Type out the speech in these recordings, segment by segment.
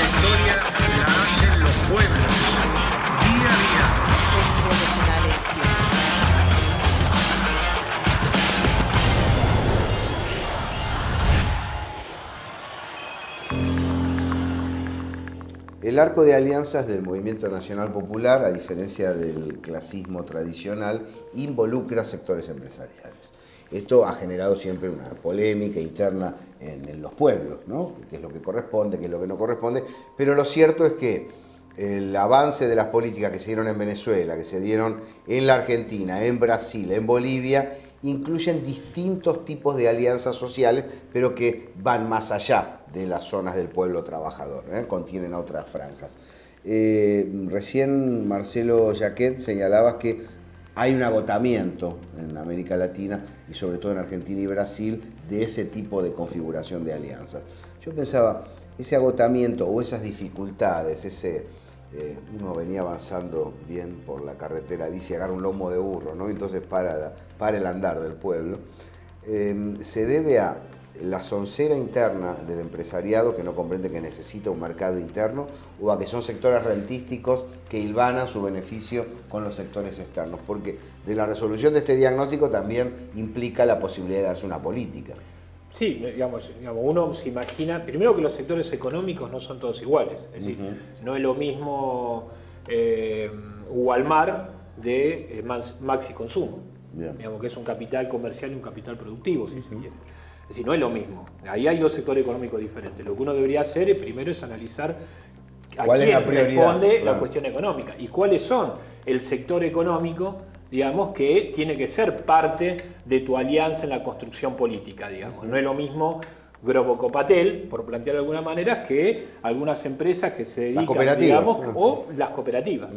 historia la hacen los pueblos, día a día. El arco de alianzas del Movimiento Nacional Popular, a diferencia del clasismo tradicional, involucra sectores empresariales. Esto ha generado siempre una polémica interna en los pueblos, ¿no? ¿Qué es lo que corresponde, qué es lo que no corresponde? Pero lo cierto es que el avance de las políticas que se dieron en Venezuela, que se dieron en la Argentina, en Brasil, en Bolivia, incluyen distintos tipos de alianzas sociales, pero que van más allá de las zonas del pueblo trabajador, contienen otras franjas. Recién Marcelo Jaquet señalaba que hay un agotamiento en América Latina y sobre todo en Argentina y Brasil de ese tipo de configuración de alianzas. Yo pensaba, ese agotamiento o esas dificultades, uno venía avanzando bien por la carretera Alicia, agarra un lomo de burro, ¿no? Entonces para el andar del pueblo, se debe a la soncera interna del empresariado que no comprende que necesita un mercado interno, o a que son sectores rentísticos que hilvanan su beneficio con los sectores externos, porque de la resolución de este diagnóstico también implica la posibilidad de darse una política. Sí, digamos, uno se imagina, primero que los sectores económicos no son todos iguales, es decir, no es lo mismo Walmart de Maxi Consumo, digamos que es un capital comercial y un capital productivo, si se quiere. Es decir, no es lo mismo. Ahí hay dos sectores económicos diferentes. Lo que uno debería hacer primero es analizar a quién responde la cuestión económica y cuáles son el sector económico, digamos, que tiene que ser parte de tu alianza en la construcción política, digamos. No es lo mismo Grupo Copatel, por plantear de alguna manera, que algunas empresas que se dedican, digamos, o las cooperativas.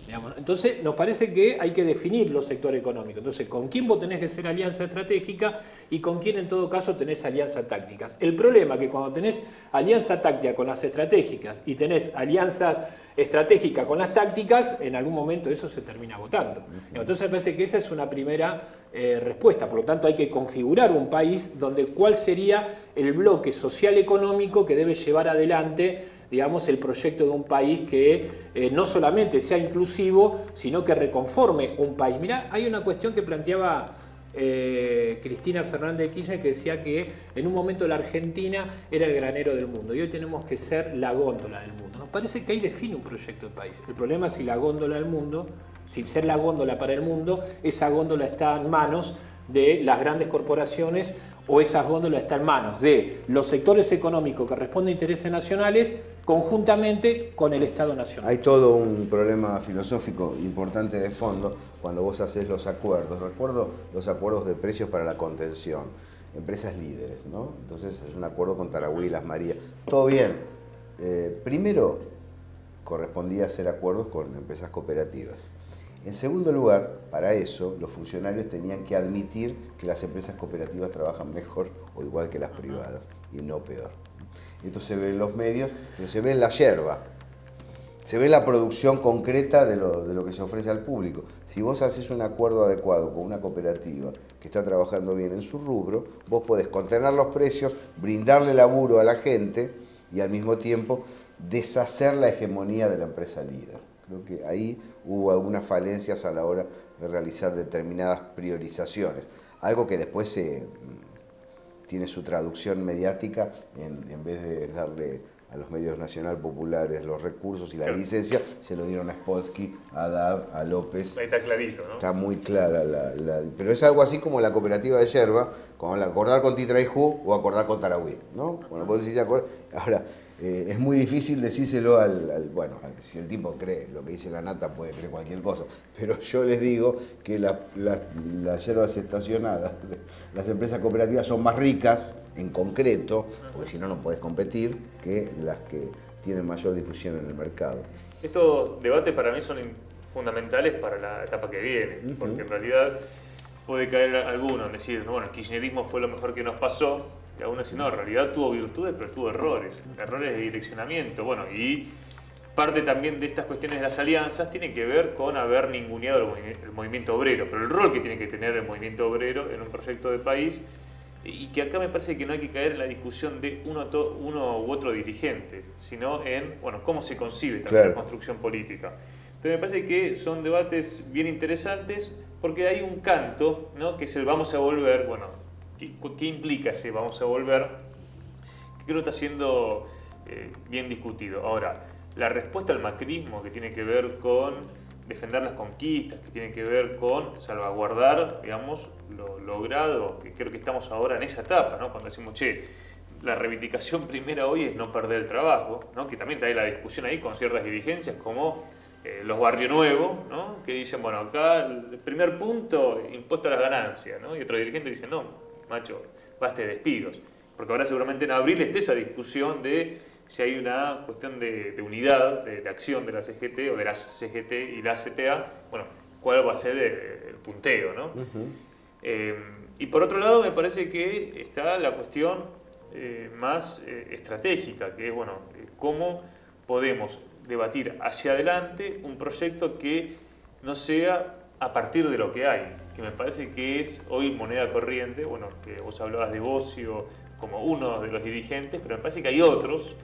Digamos. Entonces, nos parece que hay que definir los sectores económicos. Entonces, ¿con quién vos tenés que ser alianza estratégica y con quién, en todo caso, tenés alianzas tácticas? El problema es que cuando tenés alianza táctica con las estratégicas y tenés alianzas estratégicas con las tácticas, en algún momento eso se termina agotando. Entonces, me parece que esa es una primera respuesta. Por lo tanto, hay que configurar un país donde cuál sería el bloque social económico que debe llevar adelante, digamos, el proyecto de un país que no solamente sea inclusivo, sino que reconforme un país. Mirá, hay una cuestión que planteaba Cristina Fernández de Kirchner, que decía que en un momento la Argentina era el granero del mundo y hoy tenemos que ser la góndola del mundo. Nos parece que ahí define un proyecto de país. El problema es si la góndola del mundo, si ser la góndola para el mundo, esa góndola está en manos de las grandes corporaciones o esas góndolas están en manos de los sectores económicos que responden a intereses nacionales conjuntamente con el Estado Nacional. Hay todo un problema filosófico importante de fondo cuando vos haces los acuerdos. Recuerdo los acuerdos de precios para la contención, empresas líderes, ¿no? Entonces es un acuerdo con Tarahui y Las Marías. Todo bien. Primero correspondía hacer acuerdos con empresas cooperativas. En segundo lugar, para eso, los funcionarios tenían que admitir que las empresas cooperativas trabajan mejor o igual que las privadas, y no peor. Esto se ve en los medios, pero se ve en la yerba. Se ve la producción concreta de lo que se ofrece al público. Si vos haces un acuerdo adecuado con una cooperativa que está trabajando bien en su rubro, vos podés contener los precios, brindarle laburo a la gente y al mismo tiempo deshacer la hegemonía de la empresa líder. Creo que ahí hubo algunas falencias a la hora de realizar determinadas priorizaciones. Algo que después tiene su traducción mediática en vez de darle a los medios nacional populares los recursos y la licencia, se lo dieron a Spolsky, a Haddad, a López. Ahí está clarito, ¿no? Está muy clara pero es algo así como la cooperativa de yerba, como acordar con Titraiju o acordar con Tarahui, ¿no? Bueno, vos decís acuerdo. Ahora, es muy difícil decírselo bueno, si el tipo cree lo que dice la nata, puede creer cualquier cosa, pero yo les digo que las yerbas estacionadas, las empresas cooperativas son más ricas, en concreto, porque si no, no podés competir, que las que tienen mayor difusión en el mercado. Estos debates para mí son fundamentales para la etapa que viene, porque en realidad puede caer alguno en decir, bueno, el kirchnerismo fue lo mejor que nos pasó, y algunos dicen, no, en realidad tuvo virtudes, pero tuvo errores de direccionamiento. Bueno, y parte también de estas cuestiones de las alianzas tiene que ver con haber ninguneado el movimiento obrero, pero el rol que tiene que tener el movimiento obrero en un proyecto de país y que acá me parece que no hay que caer en la discusión de uno u otro dirigente, sino en, bueno, cómo se concibe también la construcción política. Entonces me parece que son debates bien interesantes porque hay un canto, ¿no?, que es el vamos a volver. Bueno, ¿qué implica ese vamos a volver? Que creo que está siendo bien discutido. Ahora, la respuesta al macrismo, que tiene que ver con defender las conquistas, que tiene que ver con salvaguardar, digamos, lo logrado, que creo que estamos ahora en esa etapa, ¿no? Cuando decimos, che, la reivindicación primera hoy es no perder el trabajo, ¿no? Que también trae la discusión ahí con ciertas dirigencias como los Barrio Nuevo, ¿no?, que dicen, bueno, acá el primer punto, impuesto a las ganancias, ¿no? Y otro dirigente dice, no, macho, basta de despidos. Porque ahora seguramente en abril esté esa discusión de si hay una cuestión de unidad, de acción de la CGT o de la CGT y la CTA, bueno, cuál va a ser el punteo, ¿no? Y por otro lado me parece que está la cuestión más estratégica, que es, bueno, cómo podemos debatir hacia adelante un proyecto que no sea a partir de lo que hay, que me parece que es hoy moneda corriente. Bueno, que vos hablabas de Bocio como uno de los dirigentes, pero me parece que hay otros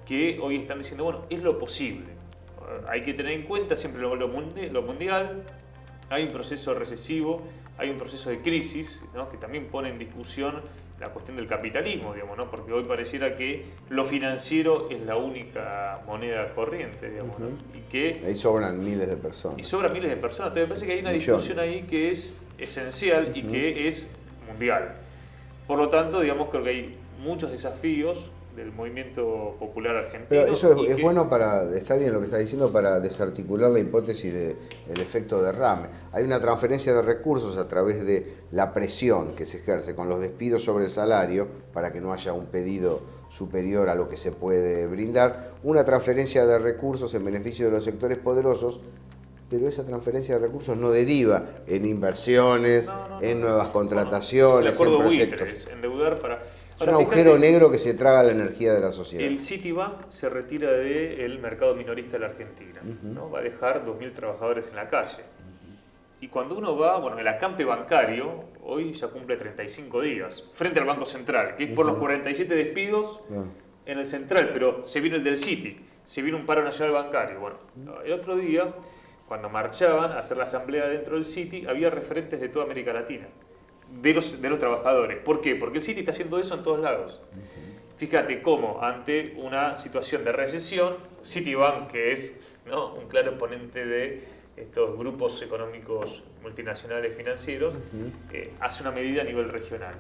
que hoy están diciendo, bueno, es lo posible. Hay que tener en cuenta siempre lo mundial, hay un proceso recesivo, hay un proceso de crisis, ¿no?, que también pone en discusión la cuestión del capitalismo, digamos, ¿no?, porque hoy pareciera que lo financiero es la única moneda corriente, digamos, ¿no? Y que ahí sobran miles de personas. Y sobran miles de personas. Entonces me parece que hay una discusión ahí que es esencial y que es mundial. Por lo tanto, digamos, creo que hay muchos desafíos del movimiento popular argentino. Pero eso es bueno está bien lo que está diciendo, para desarticular la hipótesis del efecto derrame. Hay una transferencia de recursos a través de la presión que se ejerce con los despidos sobre el salario para que no haya un pedido superior a lo que se puede brindar, una transferencia de recursos en beneficio de los sectores poderosos, pero esa transferencia de recursos no deriva en inversiones, en nuevas contrataciones, en proyectos. Endeudar para... Es un agujero negro que se traga la energía de la sociedad. El Citibank se retira del mercado minorista de la Argentina, ¿no? Va a dejar 2.000 trabajadores en la calle. Y cuando uno va, bueno, el acampe bancario hoy ya cumple 35 días, frente al Banco Central, que es por los 47 despidos en el Central, pero se vino el del Citi, se vino un paro nacional bancario. Bueno, el otro día, cuando marchaban a hacer la asamblea dentro del Citi, había referentes de toda América Latina. De los trabajadores. ¿Por qué? Porque el Citi está haciendo eso en todos lados. Fíjate cómo ante una situación de recesión, Citibank, que es, ¿no?, un claro exponente de estos grupos económicos multinacionales financieros, hace una medida a nivel regional.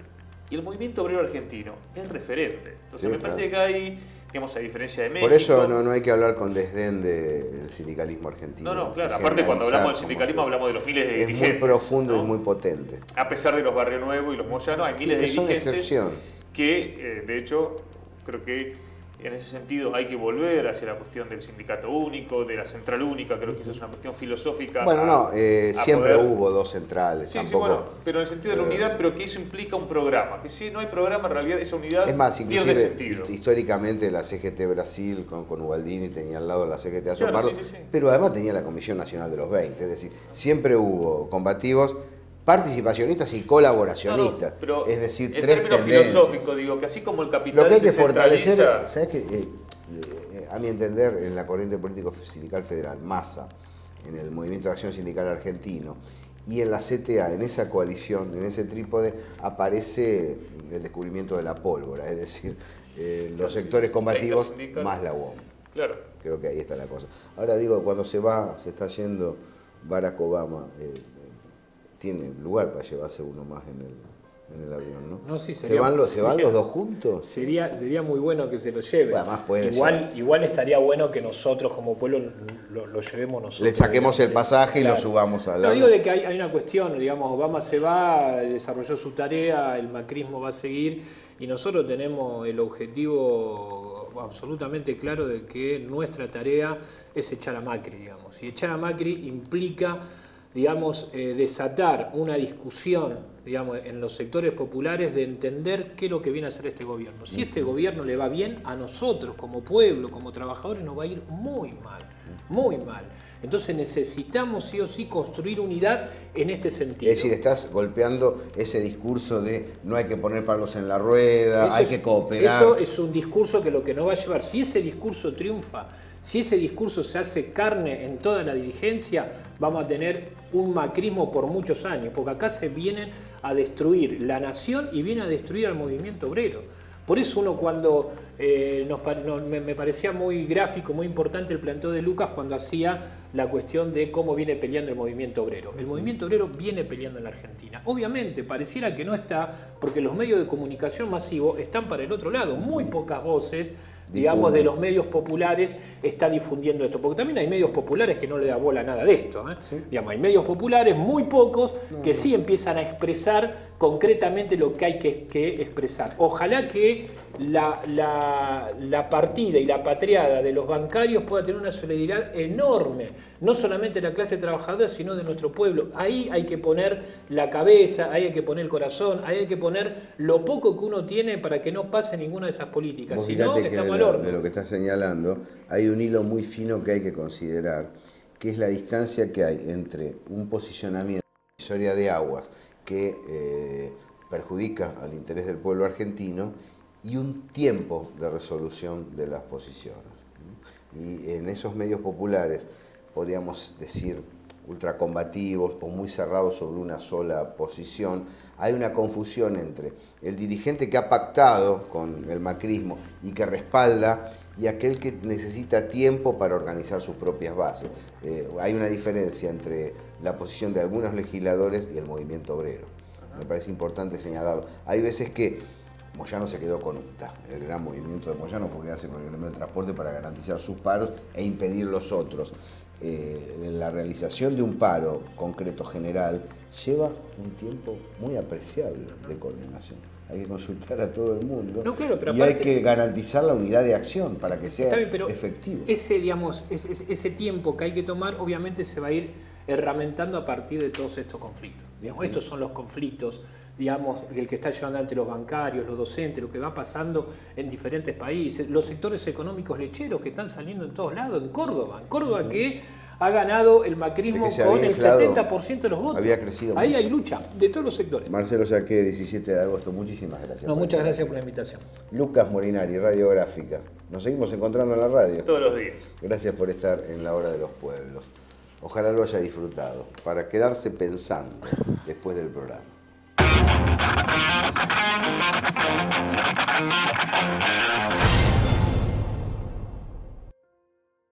Y el movimiento obrero argentino es referente. Entonces me parece que hay, digamos, a diferencia de México... Por eso no hay que hablar con desdén del sindicalismo argentino. No, claro. Aparte, cuando hablamos del sindicalismo hablamos de los miles de dirigentes. Es muy profundo, ¿no?, y muy potente. A pesar de los Barrio Nuevo y los Moyano, hay miles de dirigentes son excepción. Que, de hecho, creo que en ese sentido hay que volver hacia la cuestión del sindicato único, de la central única. Creo que eso es una cuestión filosófica. Bueno, siempre hubo dos centrales. Sí, bueno, pero en el sentido de la unidad, pero que eso implica un programa. Que si no hay programa, en realidad esa unidad es más, pierde sentido. Históricamente la CGT Brasil con Ubaldini tenía al lado la CGT Azopardo, pero además tenía la Comisión Nacional de los 20. Es decir, siempre hubo combativos, participacionistas y colaboracionistas. Pero es decir, en tres términos tendencias. filosóficos, digo, que así como el capital lo que hay se que fortalecer, centraliza... ¿sabes qué? A mi entender, en la corriente político sindical federal, Massa, en el Movimiento de Acción Sindical Argentino, y en la CTA, en esa coalición, en ese trípode, aparece el descubrimiento de la pólvora, es decir, los sectores combativos más la UOM. Claro. Creo que ahí está la cosa. Ahora digo, cuando se está yendo Barack Obama, tiene lugar para llevarse uno más en el avión, ¿no? No, sí, ¿Se van los dos juntos? Sería muy bueno que se lo lleven. Bueno, además puede igual estaría bueno que nosotros como pueblo lo llevemos nosotros. Le saquemos el pasaje y lo subamos al avión. No, digo de que hay una cuestión, digamos, Obama se va, desarrolló su tarea, el macrismo va a seguir, y nosotros tenemos el objetivo absolutamente claro de que nuestra tarea es echar a Macri, digamos. Y echar a Macri implica, digamos, desatar una discusión, digamos, en los sectores populares de entender qué es lo que viene a hacer este gobierno. Si este gobierno le va bien, a nosotros como pueblo, como trabajadores, nos va a ir muy mal, muy mal. Entonces necesitamos sí o sí construir unidad en este sentido. Es decir, estás golpeando ese discurso de no hay que poner palos en la rueda, hay que cooperar. Eso es un discurso que lo que nos va a llevar, si ese discurso triunfa, si ese discurso se hace carne en toda la dirigencia, vamos a tener un macrismo por muchos años, porque acá se vienen a destruir la nación y viene a destruir al movimiento obrero. Por eso uno cuando me parecía muy gráfico, muy importante el planteo de Lucas cuando hacía la cuestión de cómo viene peleando el movimiento obrero. El movimiento obrero viene peleando en la Argentina. Obviamente, pareciera que no está, porque los medios de comunicación masivos están para el otro lado. Muy pocas voces, digamos, de los medios populares está difundiendo esto. Porque también hay medios populares que no le da bola a nada de esto. ¿Sí? Digamos, hay medios populares, muy pocos, que sí empiezan a expresar concretamente lo que hay que expresar. Ojalá que la partida y la patriada de los bancarios pueda tener una solidaridad enorme, no solamente de la clase trabajadora, sino de nuestro pueblo. Ahí hay que poner la cabeza, ahí hay que poner el corazón, ahí hay que poner lo poco que uno tiene para que no pase ninguna de esas políticas. Si no, estamos al horno. De lo que estás señalando, hay un hilo muy fino que hay que considerar, que es la distancia que hay entre un posicionamiento divisoria de aguas que perjudica al interés del pueblo argentino y un tiempo de resolución de las posiciones. Y en esos medios populares, podríamos decir, ultracombativos o muy cerrados sobre una sola posición, hay una confusión entre el dirigente que ha pactado con el macrismo y que respalda y aquel que necesita tiempo para organizar sus propias bases. Hay una diferencia entre la posición de algunos legisladores y el movimiento obrero. Me parece importante señalarlo. Hay veces que Moyano se quedó con UTA. El gran movimiento de Moyano fue quedarse con el gremio del transporte para garantizar sus paros e impedir los otros. La realización de un paro concreto general lleva un tiempo muy apreciable de coordinación. Hay que consultar a todo el mundo pero y aparte, hay que garantizar la unidad de acción para que sea efectivo. Ese tiempo que hay que tomar obviamente se va a ir herramientando a partir de todos estos conflictos. Digamos, estos son los conflictos, digamos, el que está llevando ante los bancarios, los docentes, lo que va pasando en diferentes países, los sectores económicos lecheros que están saliendo en todos lados, en Córdoba que ha ganado el macrismo con el 70% de los votos. Había crecido ahí mucho. Hay lucha de todos los sectores. Marcelo Saqué, 17 de agosto, muchísimas gracias. Muchas gracias por la invitación. Lucas Molinari, Radiográfica. Nos seguimos encontrando en la radio. Todos los días. Gracias por estar en la hora de los pueblos. Ojalá lo haya disfrutado, para quedarse pensando después del programa.